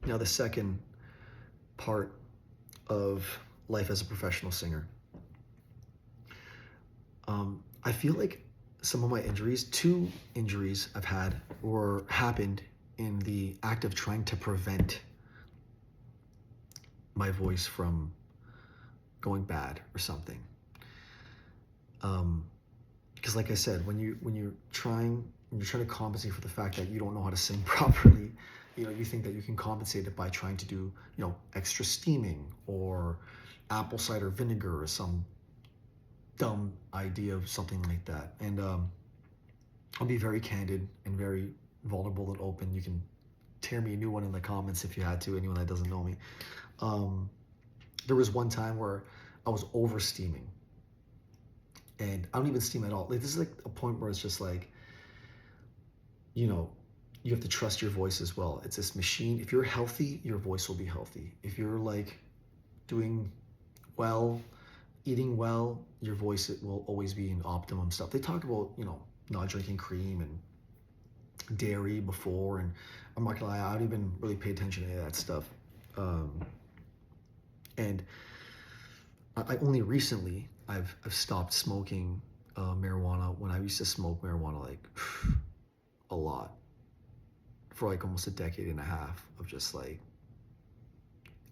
Now, the second part of life as a professional singer, I feel like some of my injuries, two injuries I've had, were happened in the act of trying to prevent my voice from going bad or something. Because like I said, when you're trying to compensate for the fact that you don't know how to sing properly, you think that you can compensate it by trying to do, extra steaming or apple cider vinegar or some dumb idea of something like that. And I'll be very candid and very vulnerable and open. You can tear me a new one in the comments if you had to, anyone that doesn't know me. There was one time where I was over steaming, and I don't even steam at all. Like, this is like a point where it's just like, you have to trust your voice as well. It's this machine. If you're healthy, your voice will be healthy. If you're like doing well, eating well, your voice, it will always be in optimum stuff. They talk about, not drinking cream and dairy before, and I'm not gonna lie, I don't even really pay attention to any of that stuff. And I only recently I've stopped smoking marijuana, when I used to smoke marijuana like a lot for like almost a decade and a half of just like,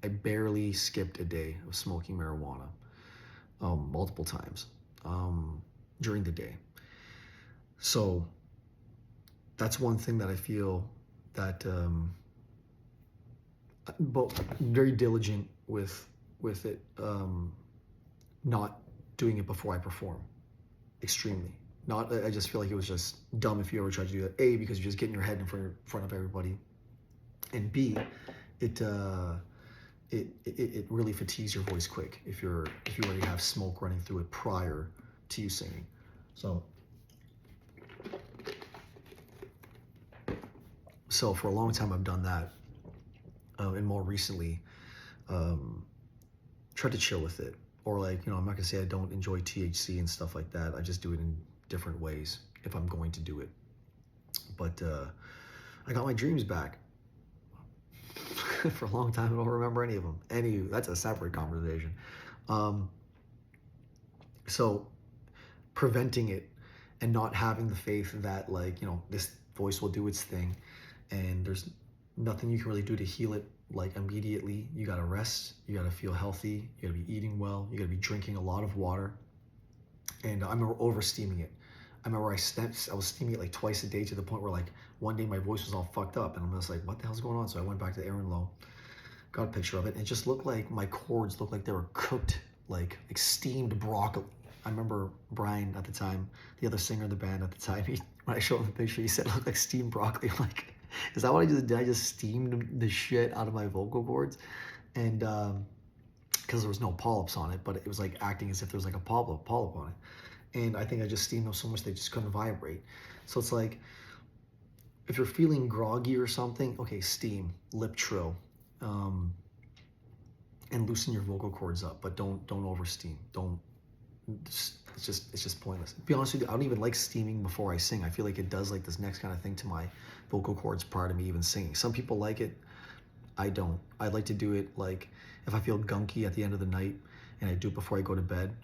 I barely skipped a day of smoking marijuana multiple times during the day. So that's one thing that I feel that but very diligent with it, not doing it before I perform. Extremely. Not, I just feel like it was just dumb if you ever tried to do that. A, because you're just getting your head in front of everybody, and B, it really fatigues your voice quick if you already have smoke running through it prior to you singing. So for a long time I've done that, and more recently tried to chill with it. Or like, I'm not gonna say I don't enjoy THC and stuff like that. I just do it in different ways if I'm going to do it. But I got my dreams back. For a long time I don't remember any of them. That's a separate conversation. So preventing it and not having the faith that, like, this voice will do its thing, and there's nothing you can really do to heal it like immediately. You gotta rest, you gotta feel healthy, you gotta be eating well, you gotta be drinking a lot of water. And I remember over steaming it. I remember I was steaming it like twice a day, to the point where like one day my voice was all fucked up and I'm just like, what the hell's going on? So I went back to Aaron Lowe, got a picture of it, and it just looked like my cords looked like they were cooked, like steamed broccoli. I remember Brian at the time, the other singer in the band at the time, when I showed him the picture, he said it looked like steamed broccoli. I'm like, is that what I just did? I just steamed the shit out of my vocal cords. And because there was no polyps on it, but it was like acting as if there was like a polyp on it. And I think I just steamed them so much they just couldn't vibrate. So it's like, if you're feeling groggy or something, okay, steam, lip trill, and loosen your vocal cords up, but don't over steam. It's just pointless. To be honest with you, I don't even like steaming before I sing. I feel like it does like this next kind of thing to my vocal cords prior to me even singing. Some people like it. I don't. I like to do it like if I feel gunky at the end of the night, and I do it before I go to bed.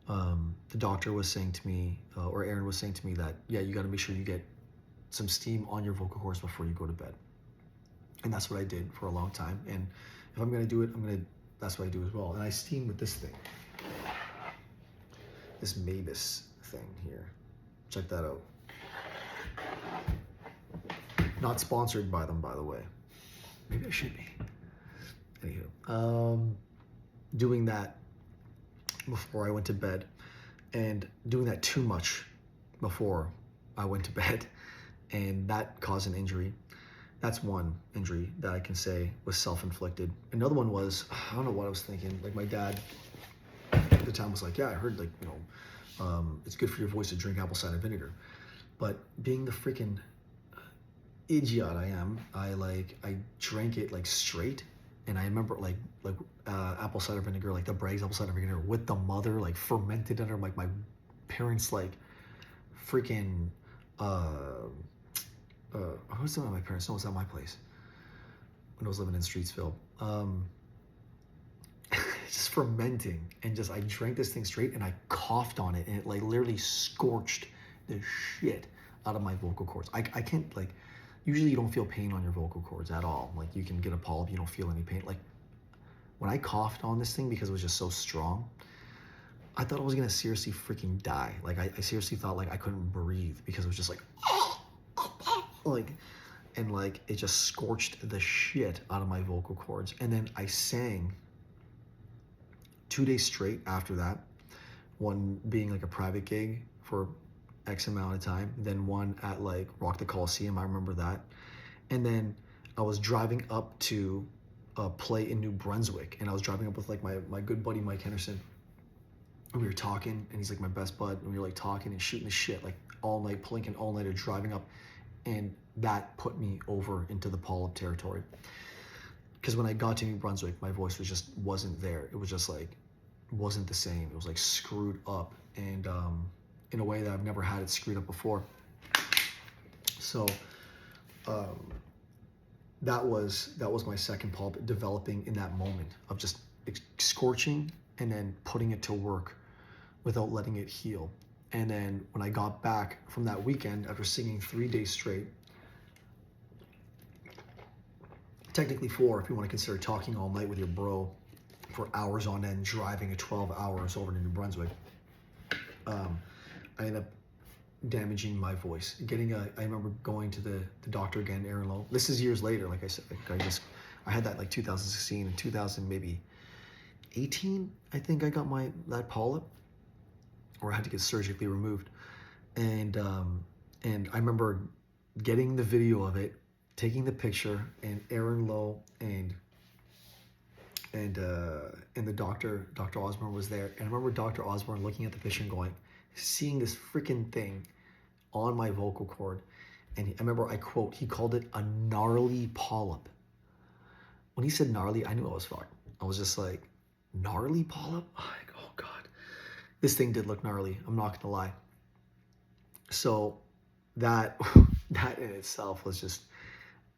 The doctor was saying to me, or Aaron was saying to me that, yeah, you got to make sure you get some steam on your vocal cords before you go to bed. And that's what I did for a long time. And if I'm gonna do it, that's what I do as well. And I steam with this thing. This Mavis thing here. Check that out. Not sponsored by them, by the way. Maybe I should be. Anywho, doing that before I went to bed, and doing that too much before I went to bed, and that caused an injury. That's one injury that I can say was self-inflicted. Another one was, I don't know what I was thinking. Like, my dad at the time was like, yeah, I heard, like, it's good for your voice to drink apple cider vinegar. But being the freaking idiot I am, I drank it like straight. And I remember like apple cider vinegar, like the Bragg's apple cider vinegar with the mother, like fermented under like my parents, like freaking who's doing at my parents? No, it's at my place. when I was living in Streetsville. Just fermenting, and just I drank this thing straight, and I coughed on it, and it like literally scorched the shit out of my vocal cords. I can't like, usually you don't feel pain on your vocal cords at all. Like you can get a polyp, you don't feel any pain. Like when I coughed on this thing because it was just so strong, I thought I was gonna seriously freaking die. Like I seriously thought like I couldn't breathe because it was just like like, and like it just scorched the shit out of my vocal cords. And then I sang 2 days straight after that, one being like a private gig for X amount of time, then one at like Rock the Coliseum, I remember that. And then I was driving up to play in New Brunswick, and I was driving up with like my good buddy Mike Henderson. And we were talking, and he's like my best bud, and we were like talking and shooting the shit like all night, plinking all night, or driving up. And that put me over into the polyp territory. Because when I got to New Brunswick, my voice was just wasn't there. It was just like, wasn't the same. It was like screwed up, and in a way that I've never had it screwed up before. So that was my second polyp developing in that moment of just scorching and then putting it to work without letting it heal. And then when I got back from that weekend after singing 3 days straight, technically 4 if you want to consider talking all night with your bro for hours on end, driving a 12 hours over to New Brunswick, I ended up damaging my voice. I remember going to the doctor again, Aaron Lowe. This is years later, like I said, like I had that like 2016 and 2000 maybe 18, I think I got that polyp, or I had to get surgically removed. And I remember getting the video of it, taking the picture, and Aaron Lowe and the Dr. Osborne was there. And I remember Dr. Osborne looking at the picture and going, seeing this freaking thing on my vocal cord. And I remember I quote, he called it a gnarly polyp. When he said gnarly, I knew I was fucked. I was just like, gnarly polyp? Like, oh God. This thing did look gnarly. I'm not gonna lie. So that in itself was just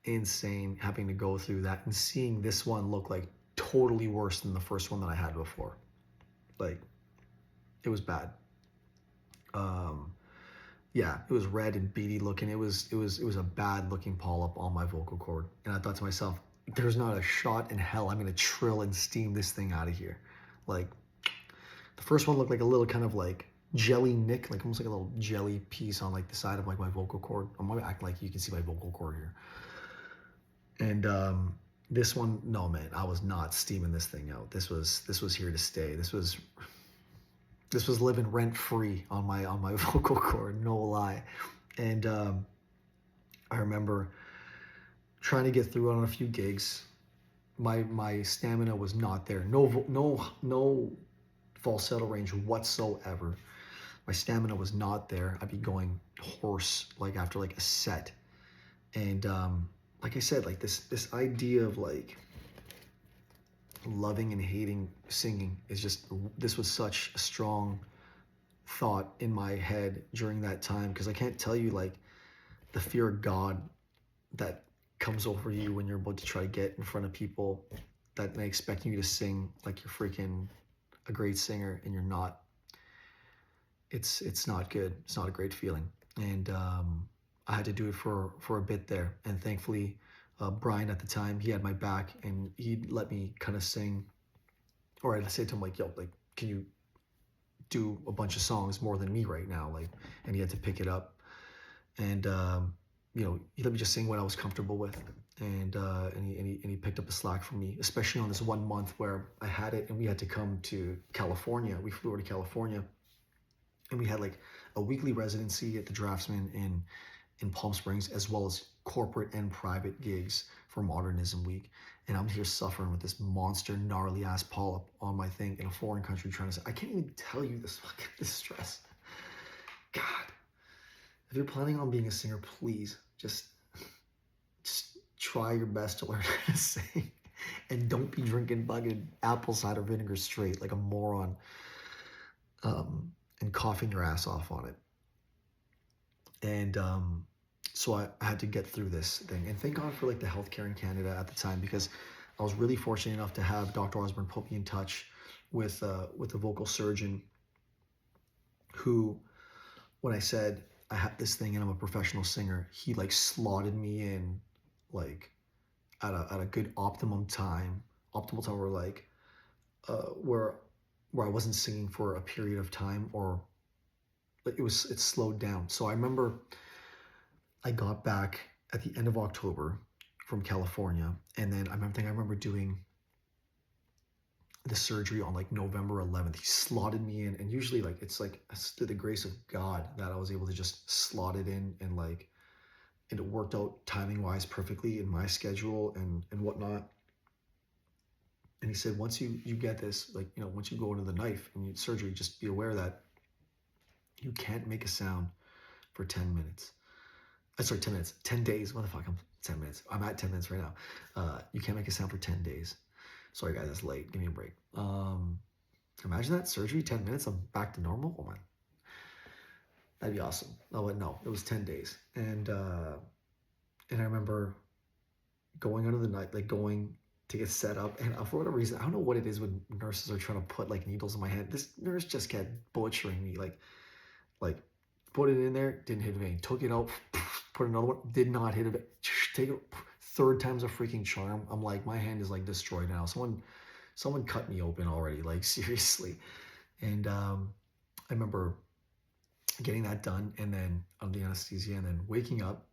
insane, having to go through that and seeing this one look like totally worse than the first one that I had before. Like, it was bad. Yeah, it was red and beady looking. It was a bad looking polyp on my vocal cord. And I thought to myself, there's not a shot in hell I'm gonna trill and steam this thing out of here. Like, the first one looked like a little kind of like jelly nick, like almost like a little jelly piece on like the side of like my vocal cord. I'm gonna act like you can see my vocal cord here. And this one, no man, I was not steaming this thing out. This was here to stay. This was living rent free on my vocal cord, no lie. And I remember trying to get through on a few gigs. My stamina was not there. No falsetto range whatsoever. My stamina was not there. I'd be going hoarse like after like a set. And like I said, like this idea of like loving and hating singing is just, this was such a strong thought in my head during that time, because I can't tell you like the fear of God that comes over you when you're about to try to get in front of people that may expect you to sing like you're freaking a great singer and you're not. It's not good. It's not a great feeling. And I had to do it for a bit there, and thankfully Brian at the time, he had my back, and he let me kind of sing, or I'd say to him like, yo, like, can you do a bunch of songs more than me right now, like, and he had to pick it up. And you know, he let me just sing what I was comfortable with, and he picked up the slack for me, especially on this 1 month where I had it and we had to come to California. We flew over to California, and we had like a weekly residency at the Draftsman in Palm Springs, as well as corporate and private gigs for Modernism Week. And I'm here suffering with this monster, gnarly ass polyp on my thing in a foreign country, trying to say, I can't even tell you this stress. God, if you're planning on being a singer, please just try your best to learn how to sing, and don't be drinking fucking apple cider vinegar straight like a moron, and coughing your ass off on it. And So I had to get through this thing, and thank God for like the healthcare in Canada at the time, because I was really fortunate enough to have Dr. Osborne put me in touch with a vocal surgeon who, when I said I have this thing and I'm a professional singer, he like slotted me in like at a good optimal time where like uh, where where I wasn't singing for a period of time, or like it slowed down. So I remember I got back at the end of October from California, and then I remember doing the surgery on like November 11th. He slotted me in, and usually like it's through the grace of God that I was able to just slot it in, and it worked out timing wise perfectly in my schedule and whatnot. And he said, once you get this, like, once you go into the knife and you surgery, just be aware that you can't make a sound for 10 minutes. Sorry, 10 minutes, 10 days. What the fuck? I'm 10 minutes. I'm at 10 minutes right now. You can't make a sound for 10 days. Sorry, guys, that's late. Give me a break. Imagine that surgery, 10 minutes, I'm back to normal. Oh, man. That'd be awesome. Oh, but no, it was 10 days. And I remember going under the night, like going to get set up. And for whatever reason, I don't know what it is when nurses are trying to put like needles in my head. This nurse just kept butchering me. Like put it in there, didn't hit a vein. Took it out, put another one, did not hit a vein. Take it, third time's a freaking charm. I'm like, my hand is like destroyed now. Someone cut me open already, like seriously. And I remember getting that done, and then under the anesthesia, and then waking up,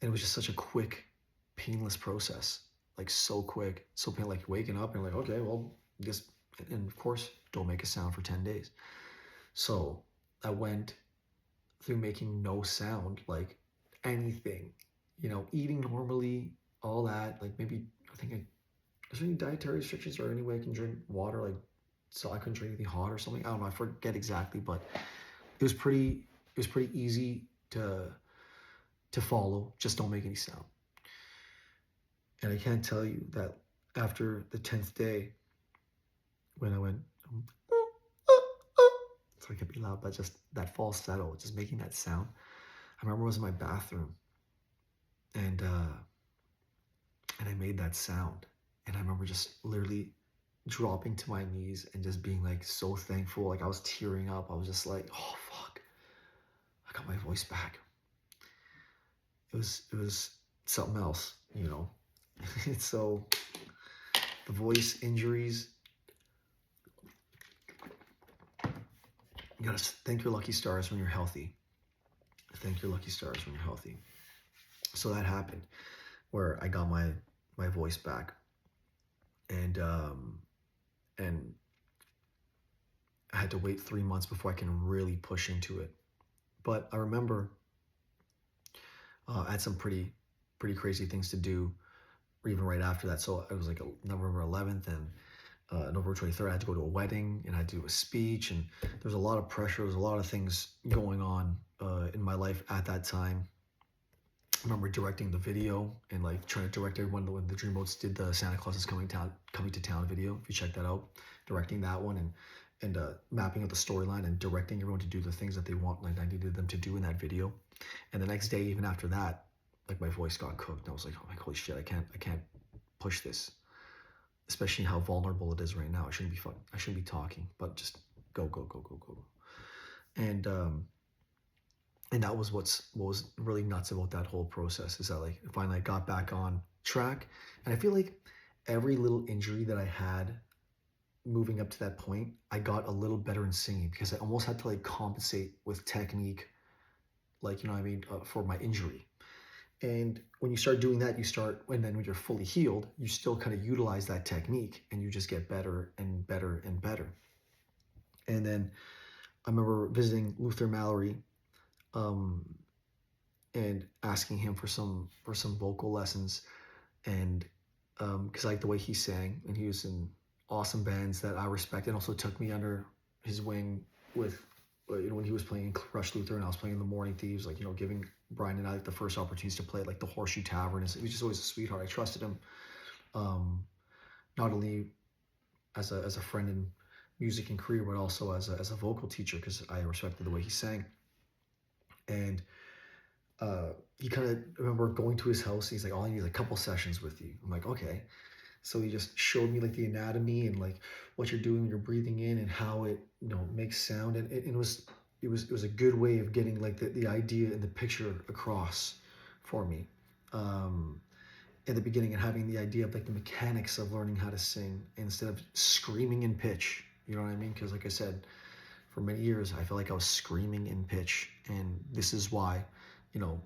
and it was just such a quick, painless process, like so quick, so pain, like waking up and like, okay, well, just, and of course, don't make a sound for 10 days. So I went through making no sound, like anything, eating normally, all that, like maybe, I think, is there any dietary restrictions or any way I can drink water, like, so I couldn't drink anything hot or something? I don't know, I forget exactly, but it was pretty easy to follow. Just don't make any sound. And I can't tell you that after the 10th day, when I went, so I can be loud, but just that falsetto, just making that sound. I remember I was in my bathroom, and I made that sound, and I remember just literally dropping to my knees and just being like so thankful. Like I was tearing up. I was just like, oh fuck, I got my voice back. It was something else. So the voice injuries, you gotta thank your lucky stars when you're healthy. Thank your lucky stars when you're healthy. So that happened where I got my voice back, and and I had to wait 3 months before I can really push into it. But I remember I had some pretty crazy things to do even right after that. So it was like November 11th, and November 23rd, I had to go to a wedding, and I had to do a speech, and there was a lot of pressure. There was a lot of things going on in my life at that time. I remember directing the video and like trying to direct everyone when the Dreamboats did the Santa Claus is coming to town video. If you check that out, directing that one, and mapping out the storyline and directing everyone to do the things that they want, like I needed them to do in that video. And the next day, even after that, like my voice got cooked. And I was like, oh my holy shit, I can't push this, especially how vulnerable it is right now. I shouldn't be talking, but just go, go, go, go, go. And that was what was really nuts about that whole process, is that like finally I got back on track. And I feel like every little injury that I had moving up to that point, I got a little better in singing, because I almost had to like compensate with technique, like, you know what I mean, for my injury. And when you start doing that, and then when you're fully healed, you still kind of utilize that technique, and you just get better and better and better. And then I remember visiting Luther Mallory, um, and asking him for some vocal lessons, and because I like the way he sang, and he was in awesome bands that I respect, and also took me under his wing with when he was playing in Crush Luther and I was playing in the Morning Thieves, like, giving Brian and I like the first opportunities to play at like the Horseshoe Tavern. He was just always a sweetheart. I trusted him, um, not only as a friend in music and career, but also as a vocal teacher, because I respected the way he sang. And he kind of, I remember going to his house. He's like, all I need is a couple sessions with you. I'm like, okay. So he just showed me like the anatomy and like what you're doing when you're breathing in and how it, makes sound. And it was a good way of getting like the idea and the picture across for me. Um, in the beginning, and having the idea of like the mechanics of learning how to sing instead of screaming in pitch. You know what I mean? Because like I said, for many years, I felt like I was screaming in pitch. And this is why, you know,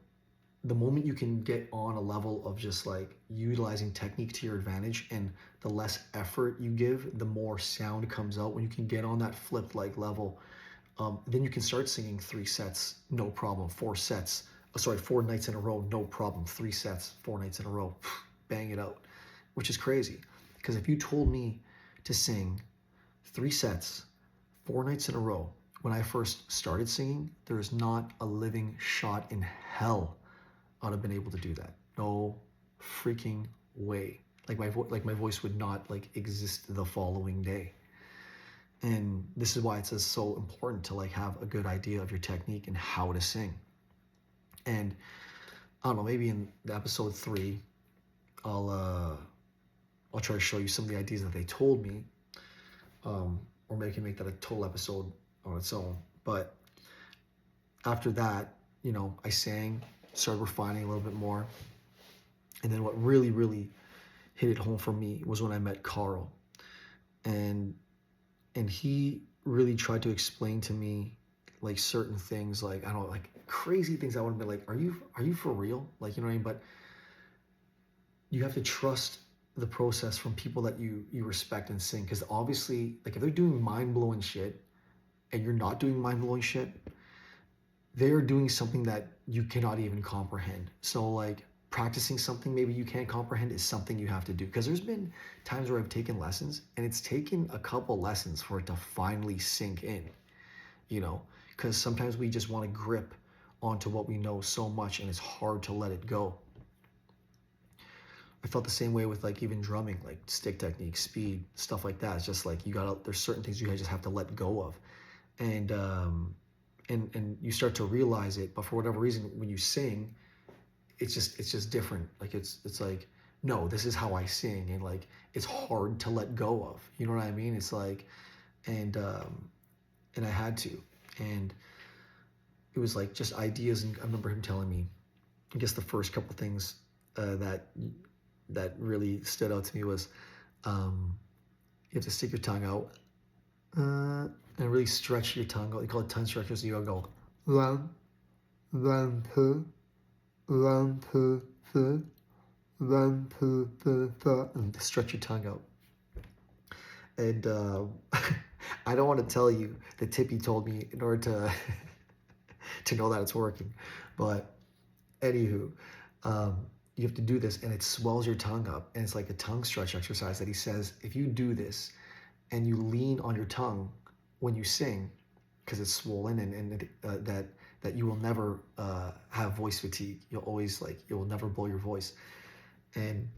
the moment you can get on a level of just like utilizing technique to your advantage, and the less effort you give, the more sound comes out. When you can get on that flipped like level, then you can start singing 3 sets, no problem. 4 sets, sorry, 4 nights in a row, no problem. 3 sets, 4 nights in a row, bang it out, which is crazy. Because if you told me to sing 3 sets, 4 nights in a row, when I first started singing, there is not a living shot in hell I'd have been able to do that. No freaking way. Like my voice would not like exist the following day. And this is why it's so important to like have a good idea of your technique and how to sing. And I don't know, maybe in the episode 3, I'll I'll try to show you some of the ideas that they told me, or maybe I can make that a total episode on its own. But after that, I sang, started refining a little bit more, and then what really, really hit it home for me was when I met Carl, and he really tried to explain to me like certain things, like I don't know, like crazy things. I would have been like, are you for real? Like, you know what I mean? But you have to trust the process from people that you respect and sing, because obviously, like if they're doing mind blowing shit and you're not doing mind blowing shit, they're doing something that you cannot even comprehend. So like practicing something maybe you can't comprehend is something you have to do. Because there's been times where I've taken lessons and it's taken a couple lessons for it to finally sink in, because sometimes we just want to grip onto what we know so much and it's hard to let it go. I felt the same way with like even drumming, like stick technique, speed, stuff like that. It's just like there's certain things you guys just have to let go of. And you start to realize it, but for whatever reason when you sing, it's just different. Like it's like, no, this is how I sing, and like it's hard to let go of. You know what I mean? It's like, and I had to, and it was like just ideas. And I remember him telling me, I guess the first couple things that really stood out to me was, you have to stick your tongue out, and really stretch your tongue out. You call it tongue stretchers. So you gotta go one, one, two, one, two, three, one, two, three, four, and stretch your tongue out. And I don't want to tell you the tip he told me in order to to know that it's working, but anywho, you have to do this, and it swells your tongue up, and it's like a tongue stretch exercise that he says if you do this and you lean on your tongue when you sing, because it's swollen, and that you will never have voice fatigue. You'll always you will never blow your voice, and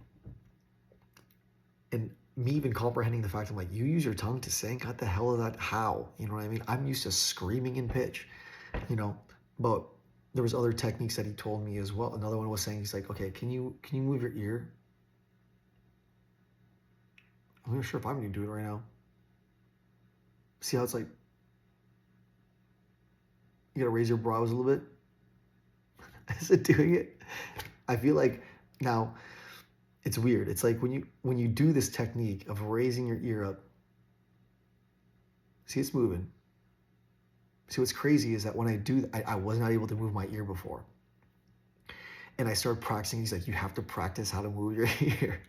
me even comprehending the fact I'm like, you use your tongue to sing? What the hell is that? How? You know what I mean? I'm used to screaming in pitch, but there was other techniques that he told me as well. Another one was saying, he's like, okay, can you move your ear? I'm not sure if I'm gonna do it right now. See how it's like you gotta raise your brows a little bit? Is it doing it? I feel like now it's weird. It's like when you do this technique of raising your ear up, see, it's moving. See, what's crazy is that when I do that, I was not able to move my ear before. And I started practicing. He's like, you have to practice how to move your ear.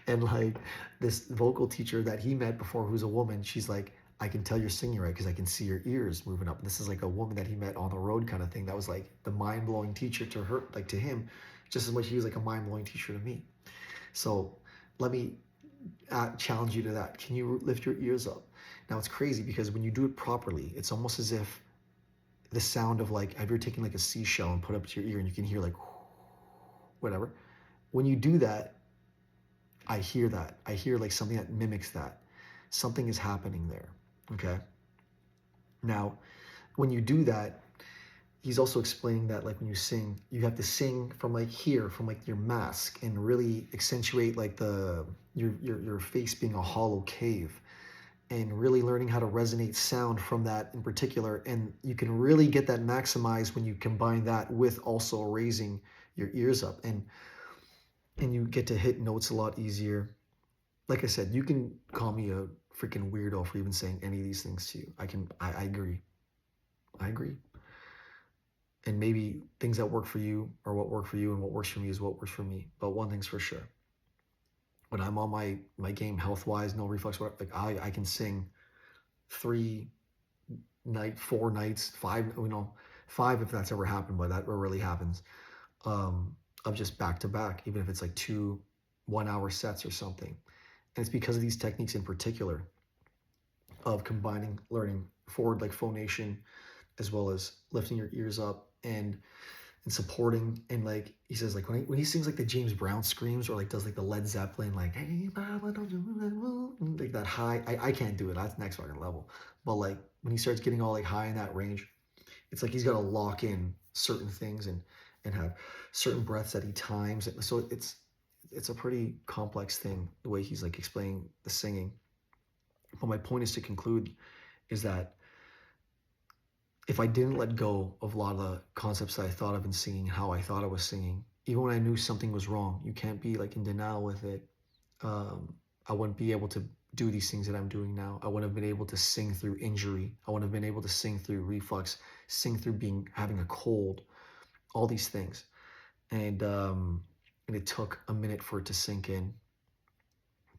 And like this vocal teacher that he met before, who's a woman, she's like, I can tell you're singing right because I can see your ears moving up. And this is like a woman that he met on the road kind of thing. That was like the mind-blowing teacher to her, like to him, just as much he was like a mind-blowing teacher to me. So let me challenge you to that. Can you lift your ears up? Now it's crazy because when you do it properly, it's almost as if the sound of like, have you ever taken like a seashell and put up to your ear and you can hear like whatever? When you do that, I hear that. I hear like something that mimics that. Something is happening there. Okay. Now, when you do that, he's also explaining that like when you sing, you have to sing from like here, from like your mask, and really accentuate like the your face being a hollow cave, and really learning how to resonate sound from that in particular. And you can really get that maximized when you combine that with also raising your ears up, and you get to hit notes a lot easier. Like I said, you can call me a freaking weirdo for even saying any of these things to you. I agree. I agree. And maybe things that work for you are what work for you, and what works for me is what works for me. But one thing's for sure: when I'm on my game, health wise, no reflux, like I can sing 4 nights, five, five if that's ever happened, but that rarely happens. Of just back to back, even if it's like 2 1 hour sets or something. And it's because of these techniques in particular, of combining learning forward like phonation, as well as lifting your ears up, and supporting. And like he says, like when he sings like the James Brown screams, or like does like the Led Zeppelin, like hey mama don't you move, like that high, I can't do it, that's next fucking level. But like when he starts getting all like high in that range, it's like he's got to lock in certain things, and have certain breaths at each times. So it's a pretty complex thing the way he's like explaining the singing. But my point is to conclude is that if I didn't let go of a lot of the concepts that I thought of in singing, how I thought I was singing, even when I knew something was wrong, you can't be like in denial with it. I wouldn't be able to do these things that I'm doing now. I wouldn't have been able to sing through injury. I wouldn't have been able to sing through reflux, sing through having a cold, all these things. And it took a minute for it to sink in,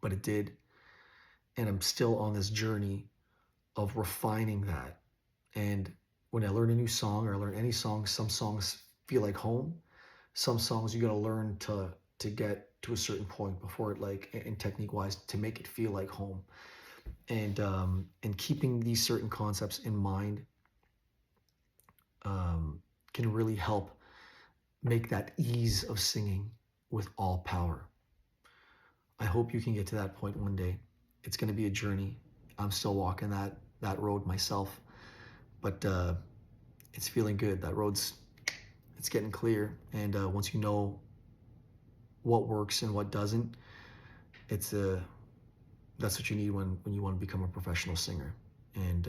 but it did. And I'm still on this journey of refining that. And when I learn a new song, or I learn any song, some songs feel like home. Some songs you got to learn to get to a certain point before it, like in technique wise, to make it feel like home. And keeping these certain concepts in mind can really help make that ease of singing with all power. I hope you can get to that point one day. It's going to be a journey. I'm still walking that road myself, but it's feeling good. That road's it's getting clear, and once you know what works and what doesn't, it's that's what you need when you want to become a professional singer. And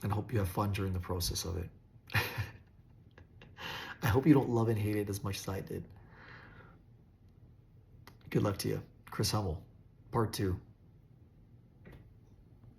I hope you have fun during the process of it. I hope you don't love and hate it as much as I did. Good luck to you. Chris Hummel, part 2.